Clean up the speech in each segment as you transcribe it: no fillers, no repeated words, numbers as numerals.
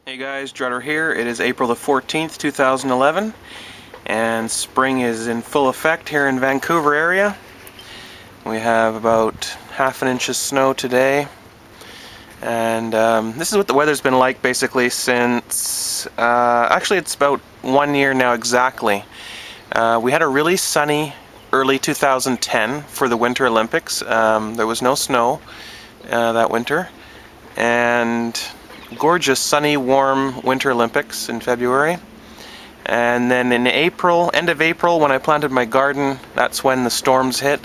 Hey guys, Drutter here. It is April the 14th, 2011, and spring is in full effect here in Vancouver area. We have about half an inch of snow today, and this is what the weather's been like basically since, actually it's about 1 year now exactly. We had a really sunny early 2010 for the Winter Olympics. There was no snow that winter, and gorgeous, sunny, warm Winter Olympics in February. And then in April, end of April, when I planted my garden, that's when the storms hit.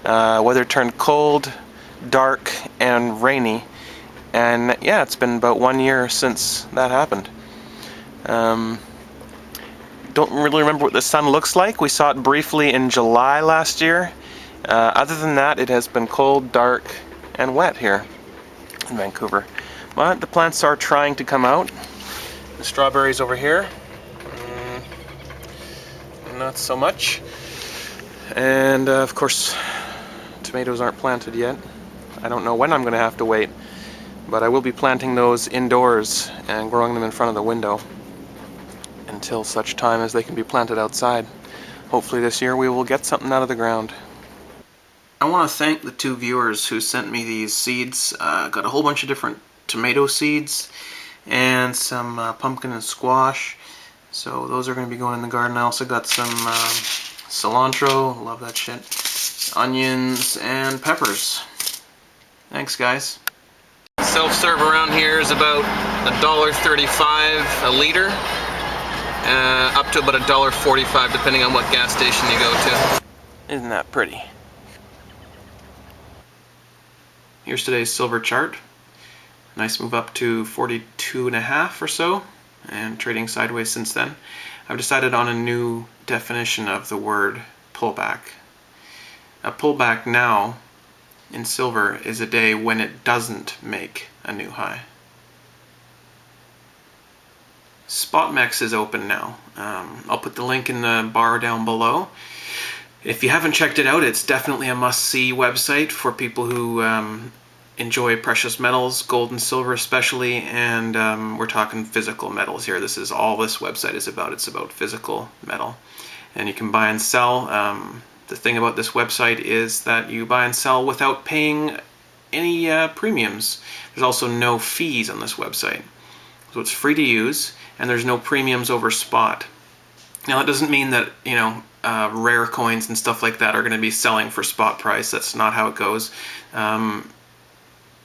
Weather turned cold, dark, and rainy. And yeah, it's been about 1 year since that happened. Don't really remember what the sun looks like. We saw it briefly in July last year. Other than that, it has been cold, dark, and wet here in Vancouver. But the plants are trying to come out. The strawberries over here, not so much. And of course, tomatoes aren't planted yet. I don't know when I'm going to have to wait, but I will be planting those indoors and growing them in front of the window until such time as they can be planted outside. Hopefully this year we will get something out of the ground. I want to thank the two viewers who sent me these seeds. Got a whole bunch of different tomato seeds and some pumpkin and squash, so those are going to be going in the garden. I also got some cilantro, love that shit, onions, and peppers. Thanks guys. Self-serve around here is about $1.35 a liter, up to about $1.45 depending on what gas station you go to. Isn't that pretty? Here's today's silver chart. Nice move up to 42.5 or so, and trading sideways since then. I've decided on a new definition of the word pullback. A pullback now in silver is a day when it doesn't make a new high. Spotmex is open now. I'll put the link in the bar down below. If you haven't checked it out, it's definitely a must-see website for people who enjoy precious metals, gold and silver especially, and we're talking physical metals here. This is all this website is about. It's about physical metal. And you can buy and sell. The thing about this website is that you buy and sell without paying any premiums. There's also no fees on this website. So it's free to use, and there's no premiums over spot. Now that doesn't mean that, you know, rare coins and stuff like that are going to be selling for spot price. That's not how it goes.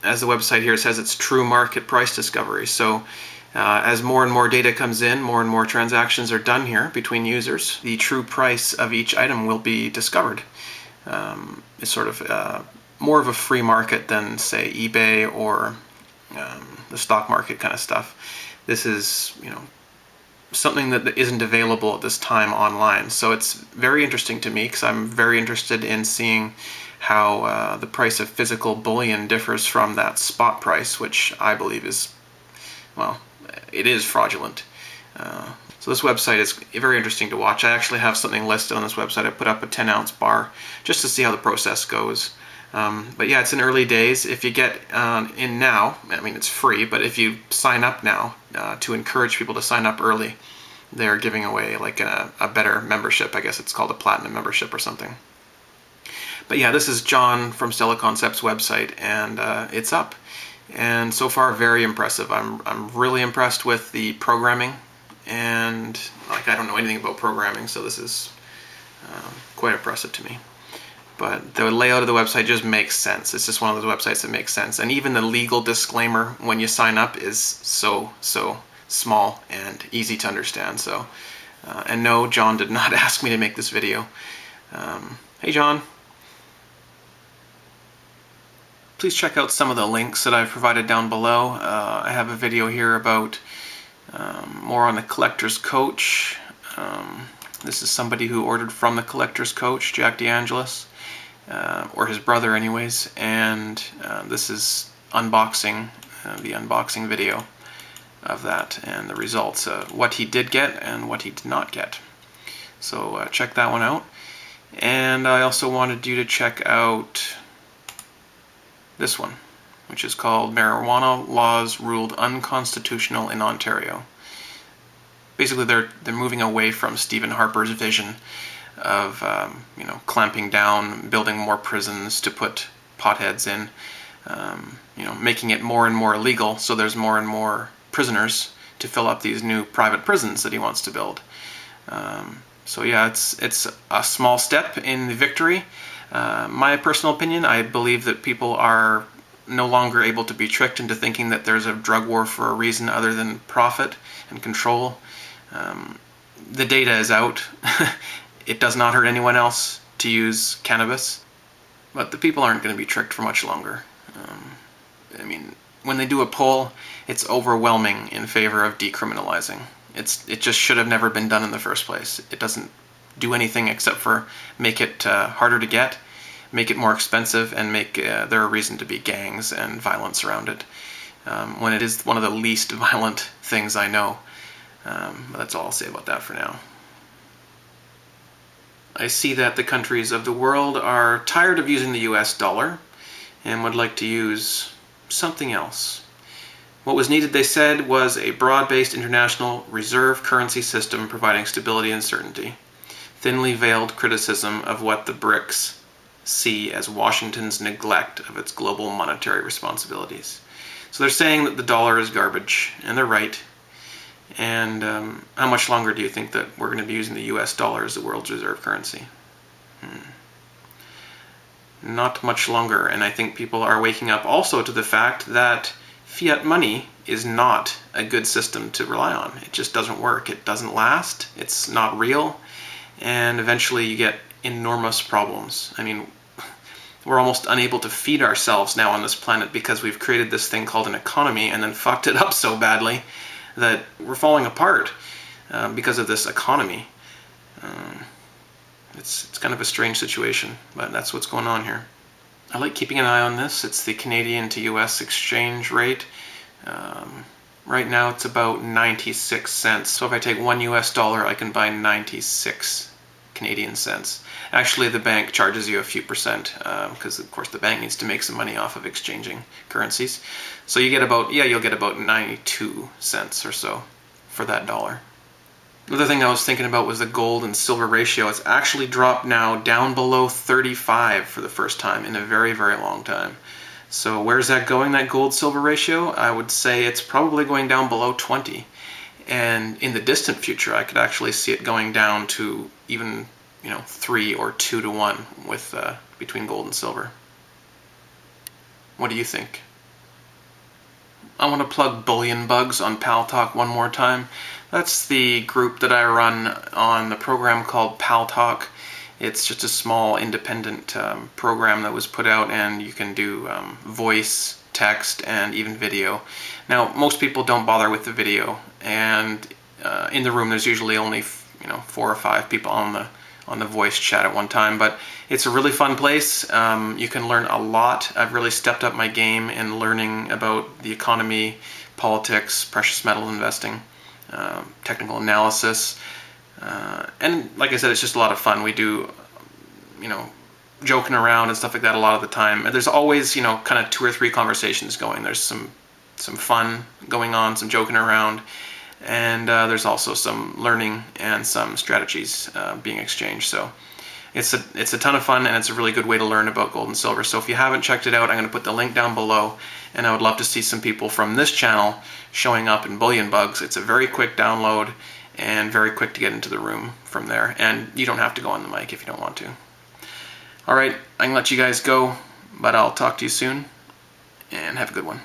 As the website here says, it's true market price discovery. So as more and more data comes in, more and more transactions are done here between users, the true price of each item will be discovered. It's sort of more of a free market than, say, eBay or the stock market kind of stuff. This is, you know, something that isn't available at this time online. So it's very interesting to me because I'm very interested in seeing how the price of physical bullion differs from that spot price, which I believe is, well, it is fraudulent. So this website is very interesting to watch. I actually have something listed on this website. I put up a 10-ounce bar just to see how the process goes. But yeah, it's in early days. If you get in now, I mean, it's free, but if you sign up now to encourage people to sign up early, they're giving away like a better membership. I guess it's called a platinum membership or something. But yeah, this is John from Stella Concepts website, and it's up. And so far, very impressive. I'm really impressed with the programming, and like I don't know anything about programming, so this is quite impressive to me. But the layout of the website just makes sense. It's just one of those websites that makes sense. And even the legal disclaimer when you sign up is so small and easy to understand. So, and no, John did not ask me to make this video. Hey, John. Please check out some of the links that I've provided down below. I have a video here about more on the Collector's Coach. This is somebody who ordered from the Collector's Coach, Jack DeAngelis, or his brother anyways, and this is unboxing, the unboxing video of that and the results, what he did get and what he did not get. So check that one out. And I also wanted you to check out this one. which is called Marijuana Laws Ruled Unconstitutional in Ontario. Basically, they're moving away from Stephen Harper's vision of clamping down, building more prisons to put potheads in, making it more and more illegal, so there's more and more prisoners to fill up these new private prisons that he wants to build. So yeah, it's a small step in the victory. My personal opinion, I believe that people are no longer able to be tricked into thinking that there's a drug war for a reason other than profit and control. The data is out. It does not hurt anyone else to use cannabis, but the people aren't going to be tricked for much longer. When they do a poll, it's overwhelming in favor of decriminalizing. It just should have never been done in the first place. It doesn't do anything except for make it harder to get, make it more expensive, and make there a reason to be gangs and violence around it, when it is one of the least violent things I know. But that's all I'll say about that for now. I see that the countries of the world are tired of using the US dollar and would like to use something else. What was needed, they said, was a broad-based international reserve currency system providing stability and certainty. Thinly veiled criticism of what the BRICS see as Washington's neglect of its global monetary responsibilities. So they're saying that the dollar is garbage, and they're right. And how much longer do you think that we're going to be using the US dollar as the world's reserve currency? Not much longer, and I think people are waking up also to the fact that fiat money is not a good system to rely on. It just doesn't work. It doesn't last. It's not real, and eventually you get enormous problems. We're almost unable to feed ourselves now on this planet because we've created this thing called an economy and then fucked it up so badly that we're falling apart because of this economy. It's kind of a strange situation, but that's what's going on here. I like keeping an eye on this. It's the Canadian to US exchange rate. Right now it's about 96 cents. So if I take $1 US, I can buy 96 Canadian cents. Actually, the bank charges you a few percent because, of course, the bank needs to make some money off of exchanging currencies. So you get you'll get about 92 cents or so for that dollar. Another thing I was thinking about was the gold and silver ratio. It's actually dropped now down below 35 for the first time in a very, very long time. So where's that going, that gold-silver ratio? I would say it's probably going down below 20. And in the distant future, I could actually see it going down to even 3 or 2 to 1 with between gold and silver. What do you think? I want to plug Bullionbugs on Paltalk one more time. That's the group that I run on the program called Paltalk. It's just a small independent program that was put out, and you can do voice, text, and even video. Now, most people don't bother with the video, and in the room there's usually only 4 or 5 people on the voice chat at one time, but it's a really fun place. You can learn a lot. I've really stepped up my game in learning about the economy, politics, precious metal investing, technical analysis, and like I said, it's just a lot of fun. We do, joking around and stuff like that a lot of the time. And there's always, kind of 2 or 3 conversations going. There's some fun going on, some joking around, and there's also some learning and some strategies being exchanged. So it's a ton of fun, and it's a really good way to learn about gold and silver. So if you haven't checked it out, I'm going to put the link down below, and I would love to see some people from this channel showing up in Bullionbugs. It's a very quick download and very quick to get into the room from there, and you don't have to go on the mic if you don't want to. Alright, I can let you guys go, but I'll talk to you soon, and have a good one.